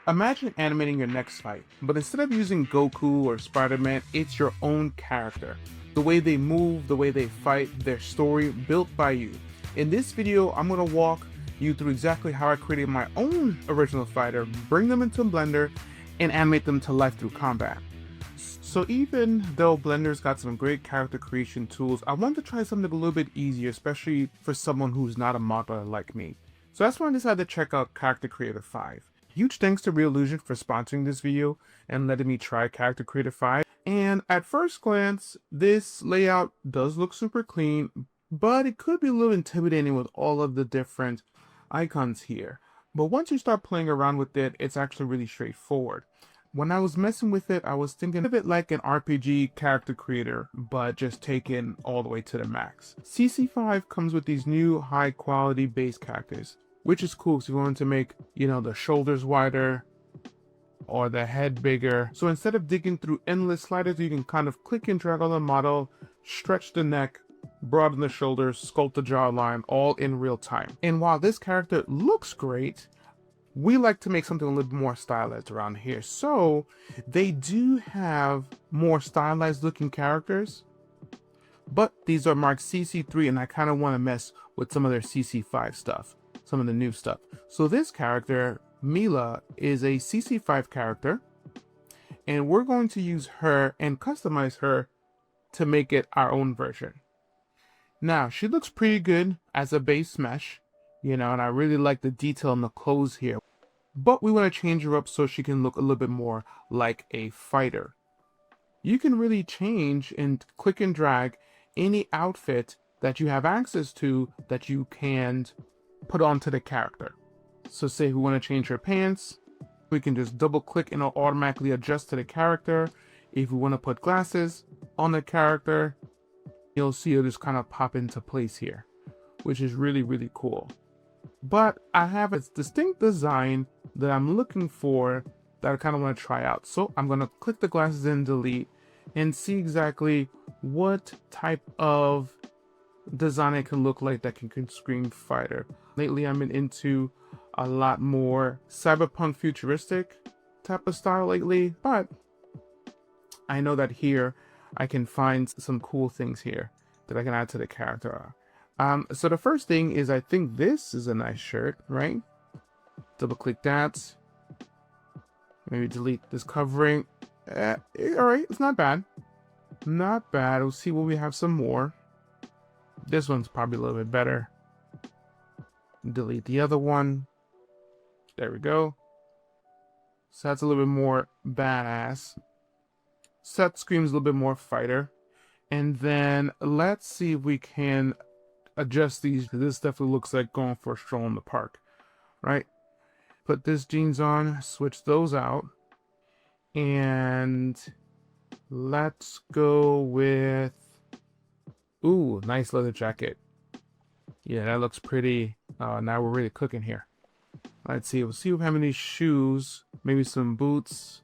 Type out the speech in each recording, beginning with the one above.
Imagine animating your next fight, but instead of using Goku or Spider-Man, it's your own character. The way they move, the way they fight, their story built by you. In this video, I'm going to walk you through exactly how I created my own original fighter, bring them into Blender, and animate them to life through combat. So even though Blender's got some great character creation tools, I wanted to try something a little bit easier, especially for someone who's not a modeler like me. So that's when I decided to check out Character Creator 5. Huge thanks to Reallusion for sponsoring this video and letting me try Character Creator 5. And at first glance, this layout does look super clean, but it could be a little intimidating with all of the different icons here. But once you start playing around with it, it's actually really straightforward. When I was messing with it, I was thinking of it like an RPG character creator, but just taken all the way to the max. CC5 comes with these new high quality base characters, which is cool if you want to make, the shoulders wider or the head bigger. So instead of digging through endless sliders, you can kind of click and drag on the model, stretch the neck, broaden the shoulders, sculpt the jawline, all in real time. And while this character looks great, we like to make something a little bit more stylized around here. So they do have more stylized looking characters, but these are marked CC3 and I kind of want to mess with some of their CC5 stuff, some of the new stuff. So this character, Mila, is a CC5 character, and we're going to use her and customize her to make it our own version. Now, she looks pretty good as a base mesh, and I really like the detail in the clothes here. But we want to change her up so she can look a little bit more like a fighter. You can really change and click and drag any outfit that you have access to that you can put onto the character. So say we want to change her pants, we can just double click and it'll automatically adjust to the character. If we want to put glasses on the character, you'll see it'll just kind of pop into place here, which is really, really cool. But I have a distinct design that I'm looking for that I kind of want to try out. So I'm going to click the glasses and delete and see exactly what type of design it can look like that can scream fighter. Lately, I've been into a lot more cyberpunk futuristic type of style lately, but I know that here I can find some cool things here that I can add to the character. So the first thing is, I think this is a nice shirt, right? Double click that. Maybe delete this covering. All right, it's not bad. Not bad. We'll see what we have some more. This one's probably a little bit better. Delete the other one. There we go. So that's a little bit more badass. So that screams a little bit more fighter. And then let's see if we can adjust these. This definitely looks like going for a stroll in the park, right? Put this jeans on, switch those out, and let's go with, ooh, nice leather jacket. Yeah, that looks pretty. Now we're really cooking here. Let's see. We'll see if we have any shoes, maybe some boots.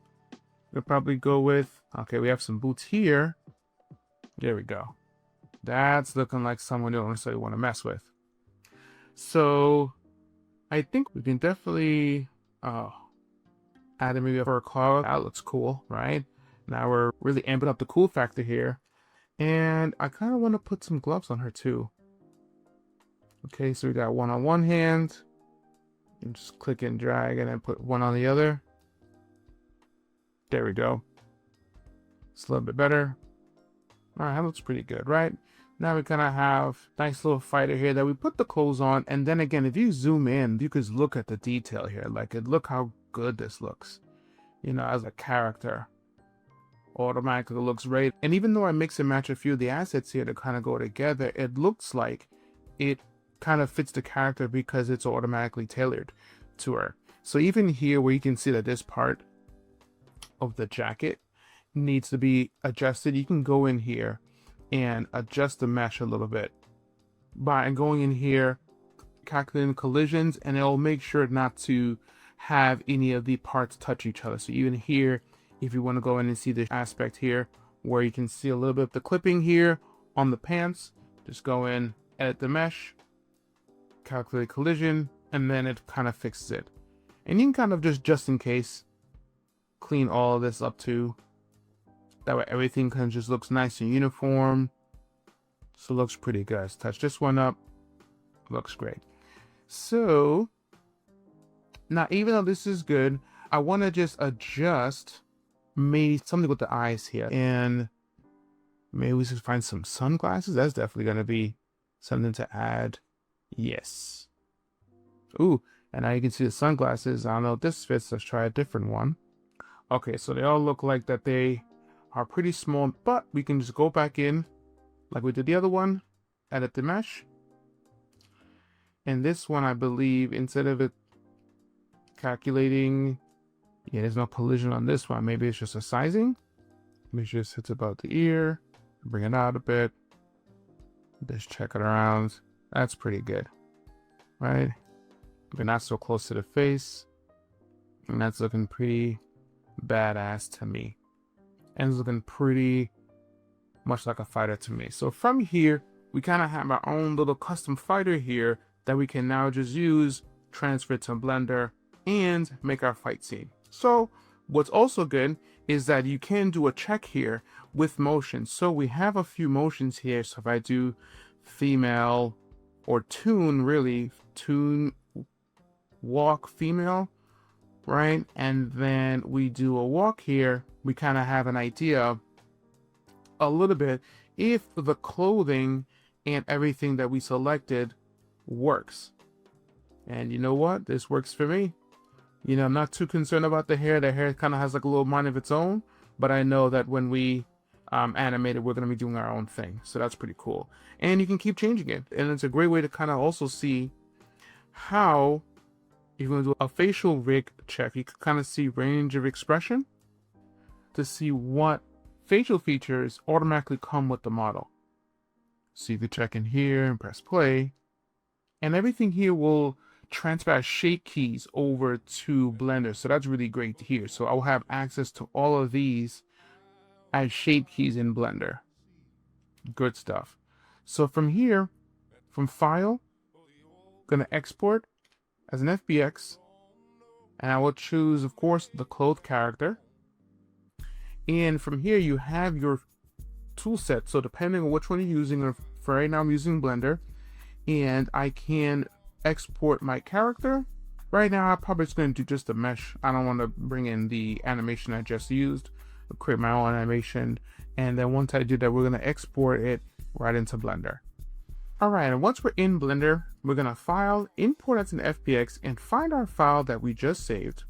We'll probably go with. Okay, we have some boots here. There we go. That's looking like someone you don't necessarily want to mess with. So I think we can definitely add maybe a fur claw. That looks cool, right? Now we're really amping up the cool factor here. And I kind of want to put some gloves on her too. Okay, so we got one on one hand. And just click and drag and then put one on the other. There we go. It's a little bit better. Alright, that looks pretty good, right? Now we kind of have nice little fighter here that we put the clothes on. And then again, if you zoom in, you can look at the detail here. Like, look how good this looks. As a character. Automatically looks great. And even though I mix and match a few of the assets here to kind of go together, it looks like it kind of fits the character because it's automatically tailored to her. So even here where you can see that this part of the jacket needs to be adjusted, you can go in here and adjust the mesh a little bit by going in here, calculating collisions, and it'll make sure not to have any of the parts touch each other. So even here, if you want to go in and see the aspect here where you can see a little bit of the clipping here on the pants, just go in, edit the mesh, calculate collision, and then it kind of fixes it. And you can kind of just in case, clean all of this up too. That way everything kind of just looks nice and uniform. So it looks pretty good. Let's touch this one up. Looks great. So now, even though this is good, I want to just adjust maybe something with the eyes here. And maybe we should find some sunglasses. That's definitely going to be something to add. Yes. Ooh, and now you can see the sunglasses. I don't know if this fits. Let's try a different one. Okay, so they all look like that they are pretty small, but we can just go back in like we did the other one, edit the mesh. And this one, I believe, instead of it calculating, yeah, there's no collision on this one. Maybe it's just a sizing. Maybe it just hits about the ear, bring it out a bit. Just check it around. That's pretty good, right? But not so close to the face. And that's looking pretty badass to me. And it's looking pretty much like a fighter to me. So from here, we kind of have our own little custom fighter here that we can now just use, transfer to Blender, and make our fight scene. So what's also good is that you can do a check here with motion. So we have a few motions here. So if I do female or tune, really, tune, walk, female, right? And then we do a walk here, we kind of have an idea a little bit if the clothing and everything that we selected works. And you know what? This works for me. You know, I'm not too concerned about the hair. The hair kind of has like a little mind of its own, but I know that when we animate it, we're going to be doing our own thing. So that's pretty cool. And you can keep changing it. And it's a great way to kind of also see how, if you want to do a facial rig check, you can kind of see range of expression to see what facial features automatically come with the model. So you can check in here and press play. And everything here will transfer as shape keys over to Blender. So that's really great to hear. So I'll have access to all of these as shape keys in Blender. Good stuff. So from here, from File, I'm going to export as an FBX. And I will choose, of course, the clothed character. And from here, you have your tool set. So depending on which one you're using, for right now I'm using Blender. And I can export my character. Right now, I'm probably just going to do just a mesh. I don't want to bring in the animation I just used. I'll create my own animation. And then once I do that, we're going to export it right into Blender. All right, and once we're in Blender, we're going to File, Import as an FBX, and find our file that we just saved.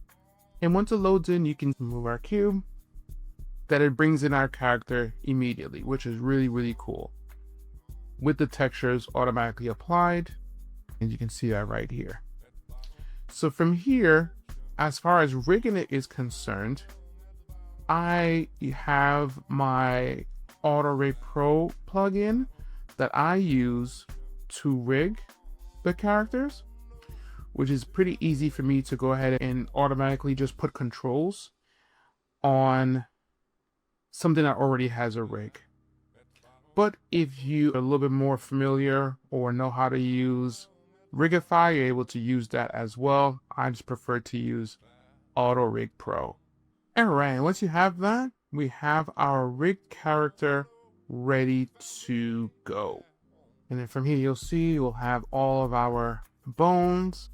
And once it loads in, you can move our cube, that it brings in our character immediately, which is really, really cool. With the textures automatically applied, and you can see that right here. So from here, as far as rigging it is concerned, I have my Auto Rig Pro plugin that I use to rig the characters, which is pretty easy for me to go ahead and automatically just put controls on something that already has a rig. But if you're a little bit more familiar or know how to use Rigify, you're able to use that as well. I just prefer to use Auto Rig Pro. Alright, once you have that, we have our rig character ready to go. And then from here, you'll see we'll have all of our bones.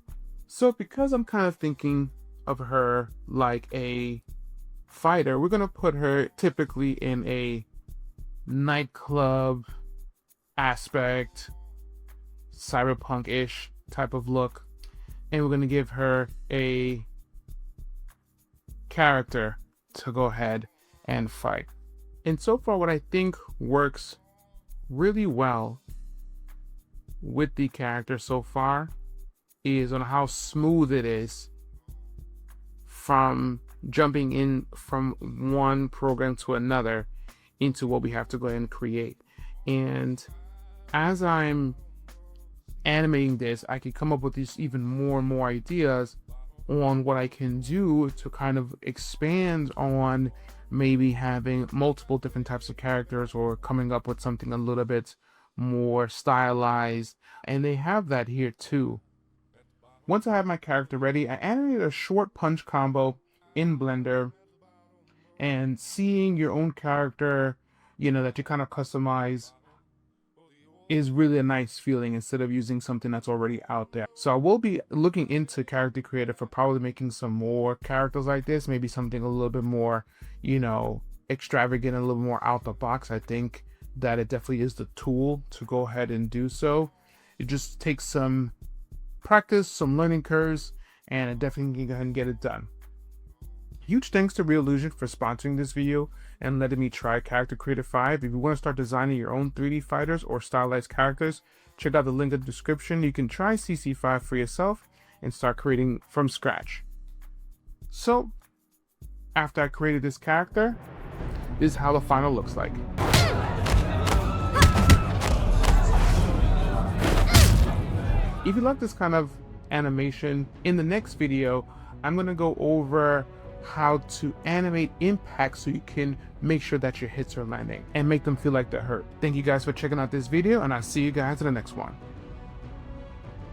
So because I'm kind of thinking of her like a fighter, we're going to put her typically in a nightclub aspect, cyberpunk-ish type of look, and we're going to give her a character to go ahead and fight. And so far, what I think works really well with the character so far is on how smooth it is from jumping in from one program to another into what we have to go ahead and create. And as I'm animating this, I can come up with these even more and more ideas on what I can do to kind of expand on maybe having multiple different types of characters, or coming up with something a little bit more stylized. And they have that here too. Once I have my character ready, I animated a short punch combo in Blender, and seeing your own character, that you kind of customize is really a nice feeling instead of using something that's already out there. So I will be looking into Character Creator for probably making some more characters like this, maybe something a little bit more, extravagant, a little more out the box. I think that it definitely is the tool to go ahead and do so. It just takes some practice, some learning curves, and it definitely can go ahead and get it done. Huge thanks to Reallusion for sponsoring this video and letting me try Character Creator 5. If you want to start designing your own 3D fighters or stylized characters, check out the link in the description. You can try CC5 for yourself and start creating from scratch. So, after I created this character, this is how the final looks like. If you like this kind of animation, in the next video, I'm going to go over how to animate impact so you can make sure that your hits are landing and make them feel like they hurt. Thank you guys for checking out this video, and I'll see you guys in the next one.